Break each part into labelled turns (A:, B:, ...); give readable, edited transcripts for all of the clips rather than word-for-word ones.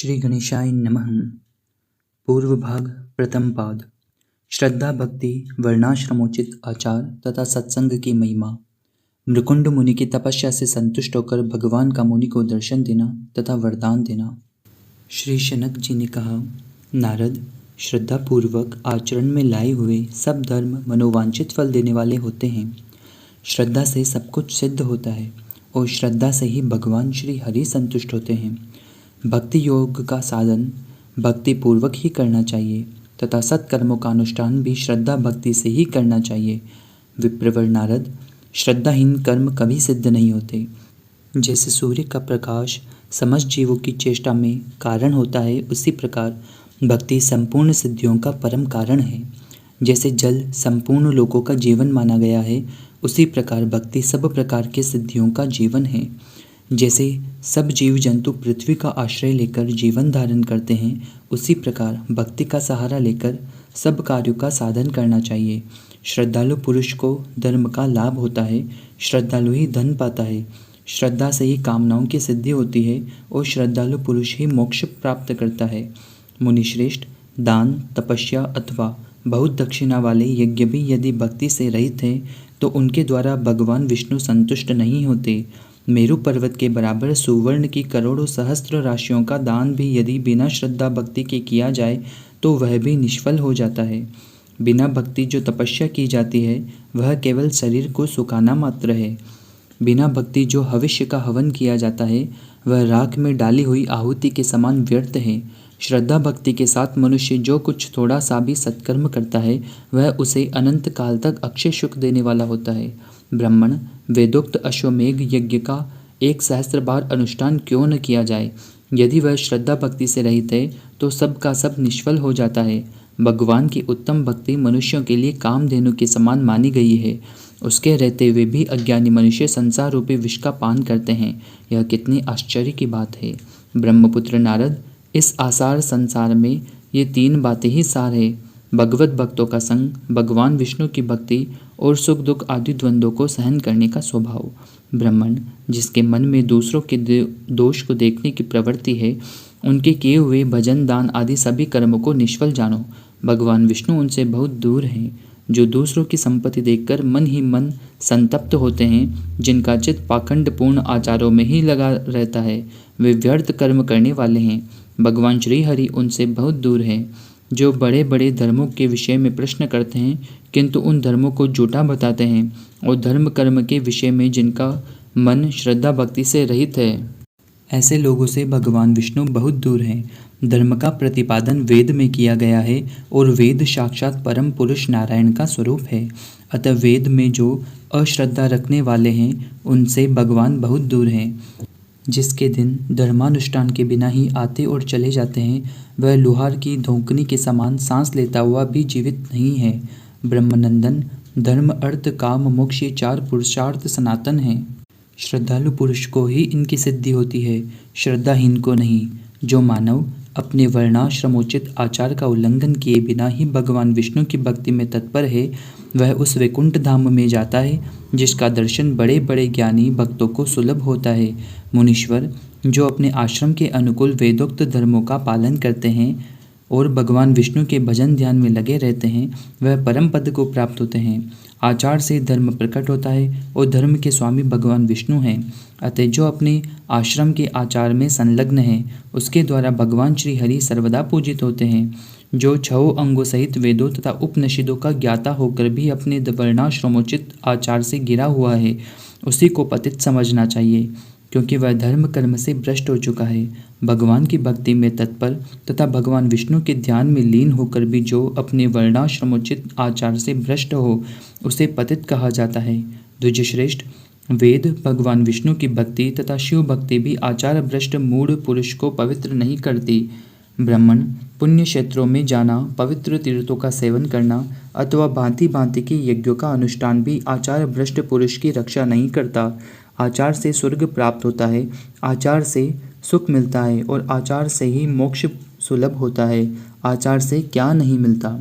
A: श्री गणेशाय नमः। पूर्व भाग प्रथम पाद। श्रद्धा भक्ति वर्णाश्रमोचित आचार तथा सत्संग की महिमा। मृकुंड मुनि की तपस्या से संतुष्ट होकर भगवान का मुनि को दर्शन देना तथा वरदान देना। श्री शनक जी ने कहा, नारद, श्रद्धा पूर्वक आचरण में लाए हुए सब धर्म मनोवांछित फल देने वाले होते हैं। श्रद्धा से सब कुछ सिद्ध होता है और श्रद्धा से ही भगवान श्री हरि संतुष्ट होते हैं। भक्ति योग का साधन भक्ति पूर्वक ही करना चाहिए तथा सत्कर्मों का अनुष्ठान भी श्रद्धा भक्ति से ही करना चाहिए। विप्रवर नारद, श्रद्धाहीन कर्म कभी सिद्ध नहीं होते। जैसे सूर्य का प्रकाश समस्त जीवों की चेष्टा में कारण होता है, उसी प्रकार भक्ति संपूर्ण सिद्धियों का परम कारण है। जैसे जल संपूर्ण लोगों का जीवन माना गया है, उसी प्रकार भक्ति सब प्रकार के सिद्धियों का जीवन है। जैसे सब जीव जंतु पृथ्वी का आश्रय लेकर जीवन धारण करते हैं, उसी प्रकार भक्ति का सहारा लेकर सब कार्यों का साधन करना चाहिए। श्रद्धालु पुरुष को धर्म का लाभ होता है, श्रद्धालु ही धन पाता है। श्रद्धा से ही कामनाओं की सिद्धि होती है और श्रद्धालु पुरुष ही मोक्ष प्राप्त करता है। मुनिश्रेष्ठ, दान, तपस्या अथवा बहुत दक्षिणा वाले यज्ञ भी यदि भक्ति से रहित हैं तो उनके द्वारा भगवान विष्णु संतुष्ट नहीं होते। मेरु पर्वत के बराबर सुवर्ण की करोड़ों सहस्त्र राशियों का दान भी यदि बिना श्रद्धा भक्ति के किया जाए तो वह भी निष्फल हो जाता है। बिना भक्ति जो तपस्या की जाती है वह केवल शरीर को सुखाना मात्र है। बिना भक्ति जो भविष्य का हवन किया जाता है वह राख में डाली हुई आहुति के समान व्यर्थ है। श्रद्धा भक्ति के साथ मनुष्य जो कुछ थोड़ा सा भी सत्कर्म करता है वह उसे अनंत काल तक अक्षय सुख देने वाला होता है। ब्राह्मण, वेदोक्त अश्वमेघ यज्ञ का 1,000 बार अनुष्ठान क्यों न किया जाए, यदि वह श्रद्धा भक्ति से रहित है तो सब का सब निष्फल हो जाता है। भगवान की उत्तम भक्ति मनुष्यों के लिए कामधेनु के समान मानी गई है। उसके रहते हुए भी अज्ञानी मनुष्य संसार रूपी विष का पान करते हैं। यह कितनी आश्चर्य की बात है। ब्रह्मपुत्र नारद, इस आसार संसार में ये 3 बातें ही सार है: भगवत भक्तों का संग, भगवान विष्णु की भक्ति और सुख दुख आदि द्वंद्वों को सहन करने का स्वभाव। ब्राह्मण, जिसके मन में दूसरों के दोष को देखने की प्रवृत्ति है, उनके किए हुए भजन, दान आदि सभी कर्मों को निष्फल जानो। भगवान विष्णु उनसे बहुत दूर हैं। जो दूसरों की संपत्ति देखकर मन ही मन संतप्त होते हैं, जिनका चित्त पाखंडपूर्ण आचारों में ही लगा रहता है, वे व्यर्थ कर्म करने वाले हैं। भगवान श्री हरि उनसे बहुत दूर हैं। जो बड़े बड़े धर्मों के विषय में प्रश्न करते हैं किंतु उन धर्मों को झूठा बताते हैं, और धर्म कर्म के विषय में जिनका मन श्रद्धा भक्ति से रहित है, ऐसे लोगों से भगवान विष्णु बहुत दूर हैं। धर्म का प्रतिपादन वेद में किया गया है और वेद साक्षात परम पुरुष नारायण का स्वरूप है। अतः वेद में जो अश्रद्धा रखने वाले हैं उनसे भगवान बहुत दूर हैं। जिसके दिन धर्मानुष्ठान के बिना ही आते और चले जाते हैं, वह लोहार की धोंकनी के समान सांस लेता हुआ भी जीवित नहीं है। ब्रह्मनंदन, धर्म अर्थ काम मोक्ष ये 4 पुरुषार्थ सनातन हैं। श्रद्धालु पुरुष को ही इनकी सिद्धि होती है, श्रद्धाहीन को नहीं। जो मानव अपने वर्णाश्रमोचित आचार का उल्लंघन किए बिना ही भगवान विष्णु की भक्ति में तत्पर है, वह उस वैकुंठ धाम में जाता है जिसका दर्शन बड़े बड़े ज्ञानी भक्तों को सुलभ होता है। मुनीश्वर, जो अपने आश्रम के अनुकूल वेदोक्त धर्मों का पालन करते हैं और भगवान विष्णु के भजन ध्यान में लगे रहते हैं, वह परम पद को प्राप्त होते हैं। आचार से धर्म प्रकट होता है और धर्म के स्वामी भगवान विष्णु हैं। अतः जो अपने आश्रम के आचार में संलग्न है, उसके द्वारा भगवान श्री हरि सर्वदा पूजित होते हैं। जो 6 अंगों सहित वेदों तथा उपनिषदों का ज्ञाता होकर भी अपने वर्णाश्रमोचित आचार से घिरा हुआ है, उसी को पतित समझना चाहिए, क्योंकि वह धर्म कर्म से भ्रष्ट हो चुका है। भगवान की भक्ति में तत्पर तथा भगवान विष्णु के ध्यान में लीन होकर भी जो अपने वर्णाश्रमोचित आचार से भ्रष्ट हो, उसे पतित कहा जाता है। द्विजश्रेष्ठ, वेद, भगवान विष्णु की भक्ति तथा शिव भक्ति भी आचार भ्रष्ट मूढ़ पुरुष को पवित्र नहीं करती। ब्राह्मण, पुण्य क्षेत्रों में जाना, पवित्र तीर्थों का सेवन करना अथवा भांति भांति के यज्ञों का अनुष्ठान भी आचार भ्रष्ट पुरुष की रक्षा नहीं करता। आचार से स्वर्ग प्राप्त होता है, आचार से सुख मिलता है और आचार से ही मोक्ष सुलभ होता है। आचार से क्या नहीं मिलता।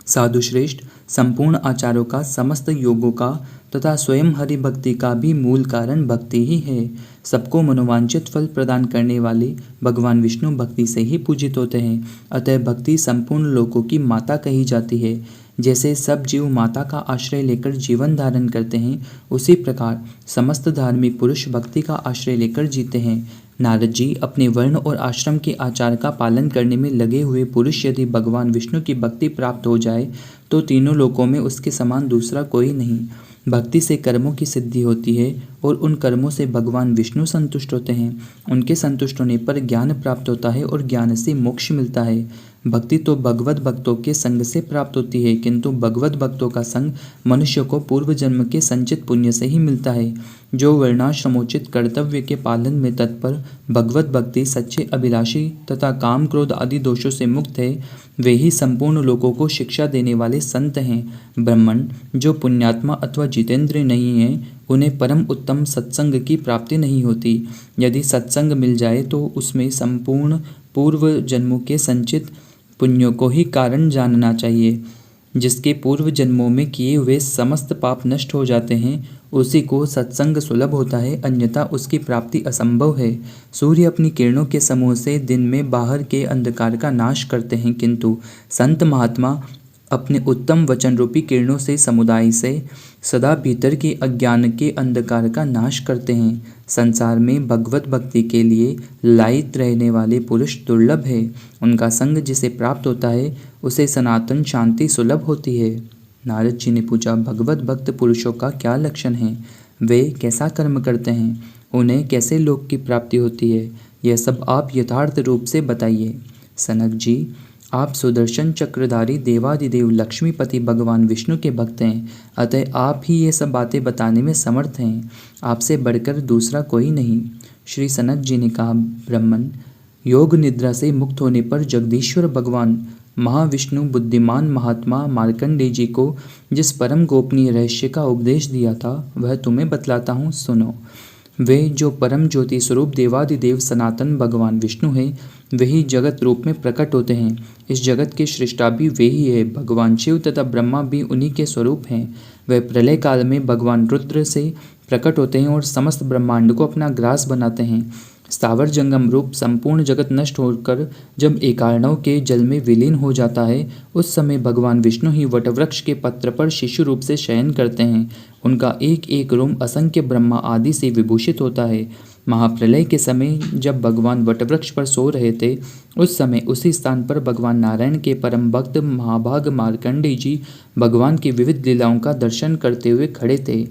A: साधु श्रेष्ठ, संपूर्ण आचारों का, समस्त योगों का तथा स्वयं हरि भक्ति का भी मूल कारण भक्ति ही है। सबको मनोवांछित फल प्रदान करने वाले भगवान विष्णु भक्ति से ही पूजित होते हैं। अतः भक्ति संपूर्ण लोकों की माता कही जाती है। जैसे सब जीव माता का आश्रय लेकर जीवन धारण करते हैं, उसी प्रकार समस्त धार्मिक पुरुष भक्ति का आश्रय लेकर जीते हैं। नारद जी अपने वर्ण और आश्रम के आचार का पालन करने में लगे हुए पुरुष यदि भगवान विष्णु की भक्ति प्राप्त हो जाए तो तीनों लोकों में उसके समान दूसरा कोई नहीं। भक्ति से कर्मों की सिद्धि होती है और उन कर्मों से भगवान विष्णु संतुष्ट होते हैं। उनके संतुष्ट होने पर ज्ञान प्राप्त होता है और ज्ञान से मोक्ष मिलता है। भक्ति तो भगवत भक्तों के संग से प्राप्त होती है, किंतु भगवत भक्तों का संग मनुष्य को पूर्व जन्म के संचित पुण्य से ही मिलता है। जो वर्णाश्रमोचित कर्तव्य के पालन में तत्पर, भगवत भक्ति सच्चे अभिलाषी तथा काम क्रोध आदि दोषों से मुक्त है, वे ही संपूर्ण लोगों को शिक्षा देने वाले संत हैं। ब्राह्मण जो पुण्यात्मा अथवा जितेंद्रिय नहीं है, उन्हें परम उत्तम सत्संग की प्राप्ति नहीं होती। यदि सत्संग मिल जाए तो उसमें संपूर्ण पूर्व जन्मों के संचित पुण्यों को ही कारण जानना चाहिए। जिसके पूर्व जन्मों में किए हुए समस्त पाप नष्ट हो जाते हैं, उसी को सत्संग सुलभ होता है, अन्यथा उसकी प्राप्ति असंभव है। सूर्य अपनी किरणों के समूह से दिन में बाहर के अंधकार का नाश करते हैं, किंतु संत महात्मा अपने उत्तम वचन रूपी किरणों से समुदाय से सदा भीतर के अज्ञान के अंधकार का नाश करते हैं। संसार में भगवत भक्ति के लिए लायित रहने वाले पुरुष दुर्लभ है। उनका संग जिसे प्राप्त होता है, उसे सनातन शांति सुलभ होती है। नारद जी ने पूछा, भगवत भक्त पुरुषों का क्या लक्षण है? वे कैसा कर्म करते हैं? उन्हें कैसे लोक की प्राप्ति होती है? यह सब आप यथार्थ रूप से बताइए। सनक जी, आप सुदर्शन चक्रधारी देवादिदेव लक्ष्मीपति भगवान विष्णु के भक्त हैं, अतः आप ही ये सब बातें बताने में समर्थ हैं। आपसे बढ़कर दूसरा कोई नहीं। श्री सनक जी ने कहा, ब्राह्मण, योग निद्रा से मुक्त होने पर जगदीश्वर भगवान महाविष्णु बुद्धिमान महात्मा मार्कंडेय जी को जिस परम गोपनीय रहस्य का उपदेश दिया था, वह तुम्हें बतलाता हूँ, सुनो। वे जो परम ज्योति स्वरूप देवादिदेव सनातन भगवान विष्णु हैं, वही जगत रूप में प्रकट होते हैं। इस जगत के सृष्टा भी वे ही है। भगवान शिव तथा ब्रह्मा भी उन्हीं के स्वरूप हैं। वे प्रलय काल में भगवान रुद्र से प्रकट होते हैं और समस्त ब्रह्मांड को अपना ग्रास बनाते हैं। स्थावर जंगम रूप संपूर्ण जगत नष्ट होकर जब एकार्णव के जल में विलीन हो जाता है, उस समय भगवान विष्णु ही वटवृक्ष के पत्र पर शिशु रूप से शयन करते हैं। उनका एक एक रोम असंख्य ब्रह्मा आदि से विभूषित होता है। महाप्रलय के समय जब भगवान वटवृक्ष पर सो रहे थे, उस समय उसी स्थान पर भगवान नारायण के परम भक्त महाभाग मार्कंडेय जी भगवान की विविध लीलाओं का दर्शन करते हुए खड़े थे।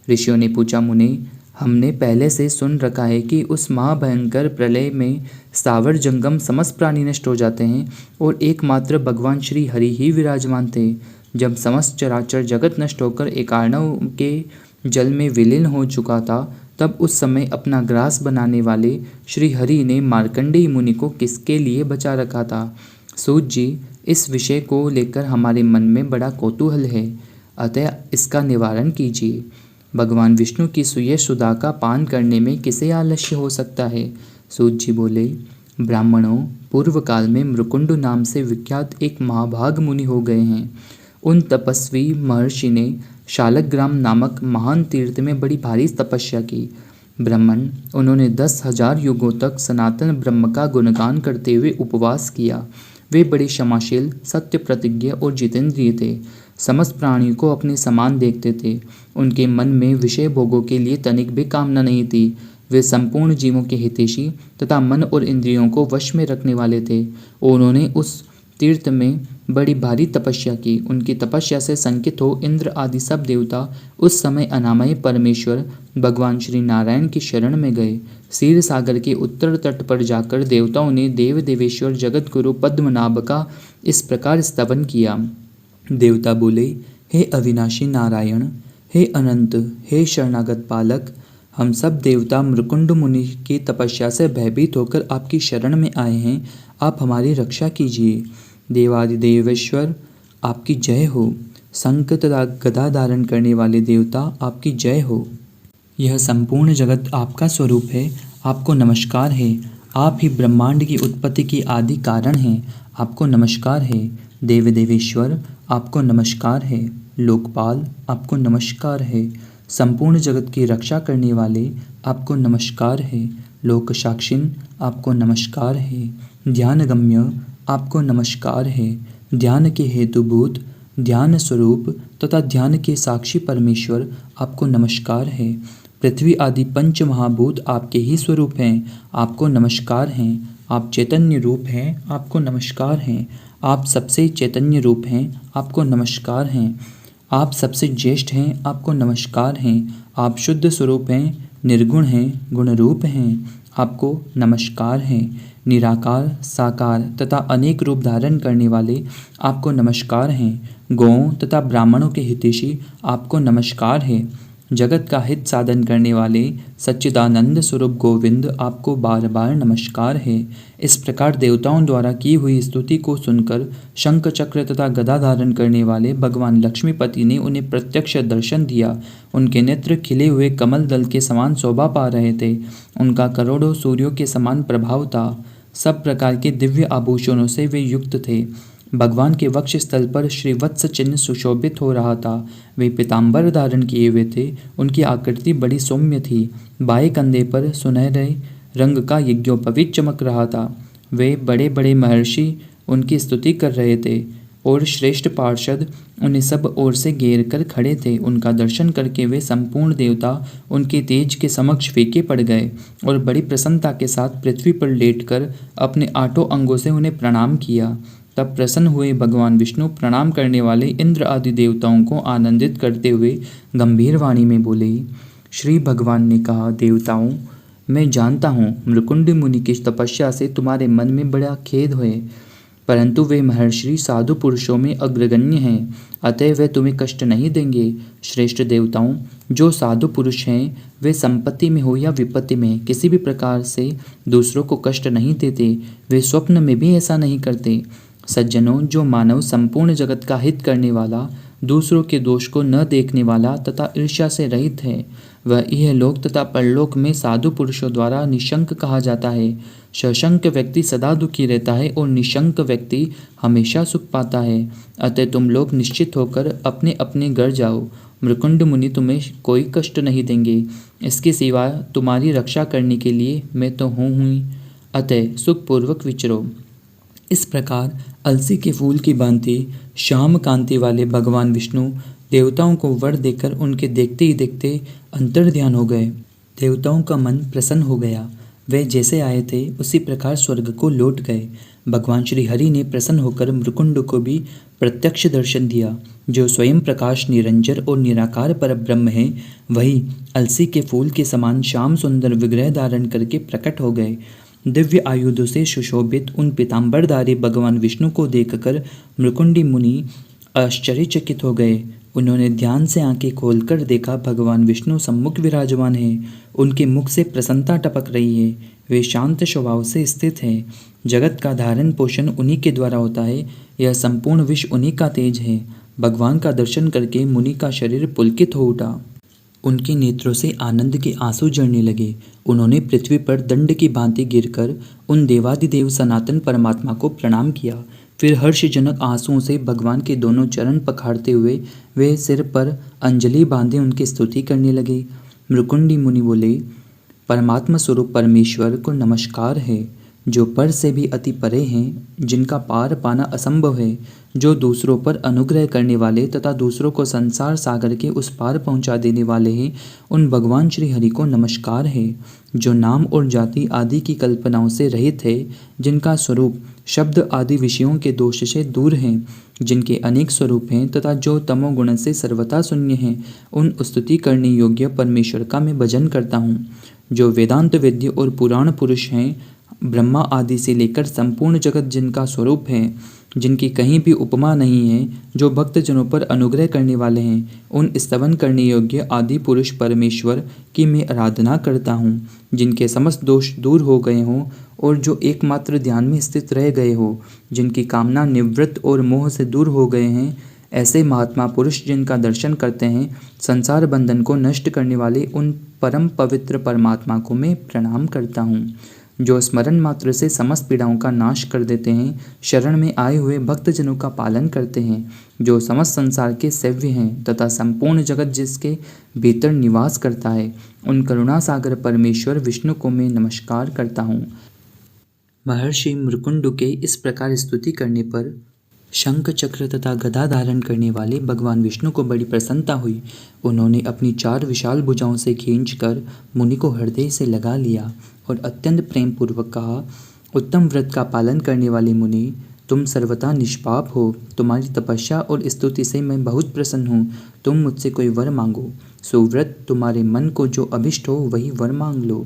A: ऋषियों ने पूछा, मुनि, हमने पहले से सुन रखा है कि उस महाभयंकर प्रलय में स्थावर जंगम समस्त प्राणी नष्ट हो जाते हैं और एकमात्र भगवान श्री हरि ही विराजमान थे। जब समस्त चराचर जगत नष्ट होकर एकार्णव के जल में विलीन हो चुका था, तब उस समय अपना ग्रास बनाने वाले श्री हरि ने मार्कंडेय मुनि को किसके लिए बचा रखा था? सूत जी, इस विषय को लेकर हमारे मन में बड़ा कौतूहल है, अतः इसका निवारण कीजिए। भगवान विष्णु की सुयश सुधा का पान करने में किसे आलस्य हो सकता है? सूत जी बोले, ब्राह्मणों, पूर्व काल में मृकुंड नाम से विख्यात एक महाभाग मुनि हो गए हैं। उन तपस्वी महर्षि ने शालग्राम नामक महान तीर्थ में बड़ी भारी तपस्या की। ब्राह्मण, उन्होंने 10,000 युगों तक सनातन ब्रह्म का गुणगान करते हुए उपवास किया। वे बड़े क्षमाशील, सत्य प्रतिज्ञ और जितेंद्रिय थे। समस्त प्राणियों को अपने समान देखते थे। उनके मन में विषय भोगों के लिए तनिक भी कामना नहीं थी। वे संपूर्ण जीवों के हितैषी तथा मन और इंद्रियों को वश में रखने वाले थे। उन्होंने उस तीर्थ में बड़ी भारी तपस्या की। उनकी तपस्या से संकित हो इंद्र आदि सब देवता उस समय अनामय परमेश्वर भगवान श्री नारायण की शरण में गए। क्षीर सागर के उत्तर तट पर जाकर देवताओं ने देव देवेश्वर जगत गुरु पद्मनाभ का इस प्रकार स्तवन किया। देवता बोले, हे अविनाशी नारायण, हे अनंत, हे शरणागत पालक, हम सब देवता मृकुंड मुनि की तपस्या से भयभीत होकर आपकी शरण में आए हैं। आप हमारी रक्षा कीजिए। देवादिदेवेश्वर, आपकी जय हो। शंख तथा गदा धारण करने वाले देवता, आपकी जय हो। यह संपूर्ण जगत आपका स्वरूप है। आपको नमस्कार है। आप ही ब्रह्मांड की उत्पत्ति की आदि कारण हैं। आपको नमस्कार है। देव देवेश्वर, आपको नमस्कार है। लोकपाल, आपको नमस्कार है। संपूर्ण जगत की रक्षा करने वाले आपको नमस्कार है। लोक साक्षिण आपको नमस्कार है। ध्यानगम्य आपको नमस्कार है। ध्यान के हेतुभूत, ध्यान स्वरूप तथा ध्यान के साक्षी परमेश्वर आपको नमस्कार है। पृथ्वी आदि पंच महाभूत आपके ही स्वरूप हैं, आपको नमस्कार हैं। आप चैतन्य रूप हैं, आपको नमस्कार हैं। आप सबसे चैतन्य रूप हैं, आपको नमस्कार हैं। आप सबसे ज्येष्ठ हैं, आपको नमस्कार हैं। आप शुद्ध स्वरूप हैं, निर्गुण हैं, गुणरूप हैं, आपको नमस्कार हैं। निराकार, साकार तथा अनेक रूप धारण करने वाले आपको नमस्कार हैं। गौओं तथा ब्राह्मणों के हितैषी आपको नमस्कार है। जगत का हित साधन करने वाले सच्चिदानंद स्वरूप गोविंद आपको बार बार नमस्कार है। इस प्रकार देवताओं द्वारा की हुई स्तुति को सुनकर शंख चक्र तथा गदा धारण करने वाले भगवान लक्ष्मीपति ने उन्हें प्रत्यक्ष दर्शन दिया। उनके नेत्र खिले हुए कमल दल के समान शोभा पा रहे थे। उनका करोड़ों सूर्यों के समान प्रभाव था। सब प्रकार के दिव्य आभूषणों से वे युक्त थे। भगवान के वक्ष स्थल पर श्रीवत्स चिन्ह सुशोभित हो रहा था। वे पीताम्बर धारण किए हुए थे। उनकी आकृति बड़ी सौम्य थी। बाएं कंधे पर सुनहरे रंग का यज्ञोपवीत चमक रहा था। वे बड़े बड़े महर्षि उनकी स्तुति कर रहे थे और श्रेष्ठ पार्षद उन्हें सब ओर से घेर कर खड़े थे। उनका दर्शन करके वे संपूर्ण देवता उनके तेज के समक्ष फीके पड़ गए और बड़ी प्रसन्नता के साथ पृथ्वी पर लेटकर अपने 8 अंगों से उन्हें प्रणाम किया। तब प्रसन्न हुए भगवान विष्णु प्रणाम करने वाले इंद्र आदि देवताओं को आनंदित करते हुए गंभीर वाणी में बोले। श्री भगवान ने कहा, देवताओं, मैं जानता हूँ मृकुंड मुनि की तपस्या से तुम्हारे मन में बड़ा खेद है, परंतु वे महर्षि साधु पुरुषों में अग्रगण्य हैं, अतः वे तुम्हें कष्ट नहीं देंगे। श्रेष्ठ देवताओं, जो साधु पुरुष हैं वे संपत्ति में हो या विपत्ति में किसी भी प्रकार से दूसरों को कष्ट नहीं देते। वे स्वप्न में भी ऐसा नहीं करते। सज्जनों, जो मानव संपूर्ण जगत का हित करने वाला, दूसरों के दोष को न देखने वाला तथा ईर्ष्या से रहित है, वह यह लोक तथा परलोक में साधु पुरुषों द्वारा निशंक कहा जाता है। सशंक व्यक्ति सदा दुखी रहता है और निशंक व्यक्ति हमेशा सुख पाता है। अतः तुम लोग निश्चित होकर अपने अपने घर जाओ। मृकुंड मुनि तुम्हें कोई कष्ट नहीं देंगे। इसके सिवा तुम्हारी रक्षा करने के लिए मैं तो हूँ ही, अतः सुखपूर्वक विचरो। इस प्रकार अलसी के फूल की भांति श्याम कांति वाले भगवान विष्णु देवताओं को वर देकर उनके देखते ही देखते अंतर्ध्यान हो गए। देवताओं का मन प्रसन्न हो गया। वे जैसे आए थे उसी प्रकार स्वर्ग को लौट गए। भगवान श्री हरि ने प्रसन्न होकर मृकुंड को भी प्रत्यक्ष दर्शन दिया। जो स्वयं प्रकाश निरंजन और निराकार पर ब्रह्म है, वही अलसी के फूल के समान श्याम सुंदर विग्रह धारण करके प्रकट हो गए। दिव्य आयुधों से सुशोभित उन पीताम्बरधारी भगवान विष्णु को देखकर मृकुंडी मुनि आश्चर्यचकित हो गए। उन्होंने ध्यान से आंखें खोलकर देखा, भगवान विष्णु सम्मुख विराजमान हैं। उनके मुख से प्रसन्नता टपक रही है। वे शांत स्वभाव से स्थित हैं। जगत का धारण पोषण उन्हीं के द्वारा होता है। यह संपूर्ण विश्व उन्हीं का तेज है। भगवान का दर्शन करके मुनि का शरीर पुलकित हो उठा। उनके नेत्रों से आनंद के आंसू झरने लगे। उन्होंने पृथ्वी पर दंड की भांति गिरकर उन देवादिदेव सनातन परमात्मा को प्रणाम किया। फिर हर्षजनक आंसुओं से भगवान के दोनों चरण पखाड़ते हुए वे सिर पर अंजलि बांधे उनकी स्तुति करने लगे। मृकुंडी मुनि बोले, परमात्मा स्वरूप परमेश्वर को नमस्कार है, जो पर से भी अति परे हैं, जिनका पार पाना असंभव है, जो दूसरों पर अनुग्रह करने वाले तथा दूसरों को संसार सागर के उस पार पहुंचा देने वाले हैं। उन भगवान श्री हरि को नमस्कार है, जो नाम और जाति आदि की कल्पनाओं से रहित है, जिनका स्वरूप शब्द आदि विषयों के दोष से दूर हैं, जिनके अनेक स्वरूप हैं तथा जो तमोगुण से सर्वथा शून्य हैं। उन स्तुति करने योग्य परमेश्वर का मैं भजन करता हूँ। जो वेदांत वेद्य और पुराण पुरुष हैं, ब्रह्मा आदि से लेकर संपूर्ण जगत जिनका स्वरूप है, जिनकी कहीं भी उपमा नहीं है, जो भक्त जनों पर अनुग्रह करने वाले हैं, उन स्तवन करने योग्य आदि पुरुष परमेश्वर की मैं आराधना करता हूँ। जिनके समस्त दोष दूर हो गए हों और जो एकमात्र ध्यान में स्थित रह गए हो, जिनकी कामना निवृत्त और मोह से दूर हो गए हैं, ऐसे महात्मा पुरुष जिनका दर्शन करते हैं, संसार बंधन को नष्ट करने वाले उन परम पवित्र परमात्मा को मैं प्रणाम करता हूँ। जो स्मरण मात्र से समस्त पीड़ाओं का नाश कर देते हैं, शरण में आए हुए भक्तजनों का पालन करते हैं, जो समस्त संसार के सेव्य हैं तथा संपूर्ण जगत जिसके भीतर निवास करता है, उन करुणा सागर परमेश्वर विष्णु को मैं नमस्कार करता हूँ। महर्षि मृकुंडु के इस प्रकार स्तुति करने पर शंख चक्र तथा गदा धारण करने वाले भगवान विष्णु को बड़ी प्रसन्नता हुई। उन्होंने अपनी 4 विशाल भुजाओं से खींचकर मुनि को हृदय से लगा लिया और अत्यंत प्रेम पूर्वक कहा, उत्तम व्रत का पालन करने वाले मुनि, तुम सर्वथा निष्पाप हो। तुम्हारी तपस्या और स्तुति से मैं बहुत प्रसन्न हूँ। तुम मुझसे कोई वर मांगो। सुव्रत, तुम्हारे मन को जो अभिष्ट हो वही वर मांग लो।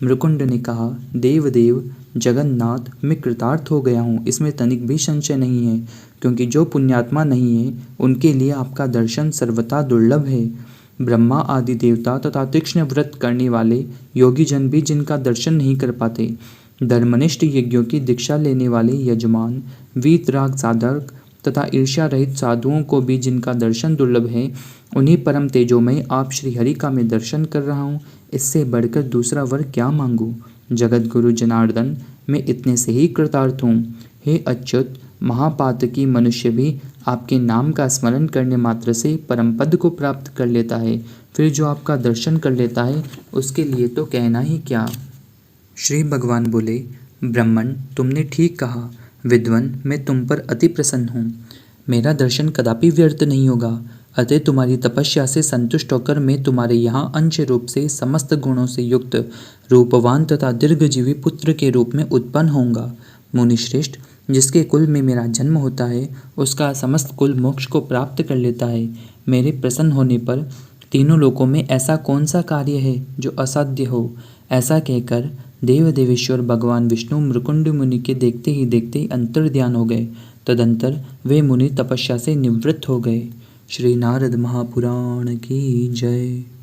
A: मृकुंड ने कहा, देवदेव जगन्नाथ, मैं कृतार्थ हो गया हूँ, इसमें तनिक भी संशय नहीं है, क्योंकि जो पुण्यात्मा नहीं है उनके लिए आपका दर्शन सर्वथा दुर्लभ है। ब्रह्मा आदि देवता तथा तीक्ष्ण व्रत करने वाले योगी जन भी जिनका दर्शन नहीं कर पाते, धर्मनिष्ठ यज्ञों की दीक्षा लेने वाले यजमान, वीतराग साधक तथा ईर्ष्या रहित साधुओं को भी जिनका दर्शन दुर्लभ है, उन्हीं परम तेजोमय आप श्रीहरि का मैं दर्शन कर रहा हूँ। इससे बढ़कर दूसरा वर क्या मांगूं? जगत गुरु जनार्दन, मैं इतने से ही कृतार्थ हूँ। हे अच्युत, महापातकी मनुष्य भी आपके नाम का स्मरण करने मात्र से परम पद को प्राप्त कर लेता है, फिर जो आपका दर्शन कर लेता है उसके लिए तो कहना ही क्या। श्री भगवान बोले, ब्राह्मण, तुमने ठीक कहा। विद्वन, मैं तुम पर अति प्रसन्न हूँ। मेरा दर्शन कदापि व्यर्थ नहीं होगा, अतः तुम्हारी तपस्या से संतुष्ट होकर मैं तुम्हारे यहाँ अंश रूप से समस्त गुणों से युक्त रूपवान तथा दीर्घजीवी पुत्र के रूप में उत्पन्न होऊंगा। मुनिश्रेष्ठ, जिसके कुल में मेरा जन्म होता है उसका समस्त कुल मोक्ष को प्राप्त कर लेता है। मेरे प्रसन्न होने पर तीनों लोकों में ऐसा कौन सा कार्य है जो असाध्य हो? ऐसा कहकर देवदेवेश्वर भगवान विष्णु मृकुंड मुनि के देखते ही देखते अंतर्ध्यान हो गए। तदंतर वे मुनि तपस्या से निवृत्त हो गए। श्री नारद महापुराण की जय।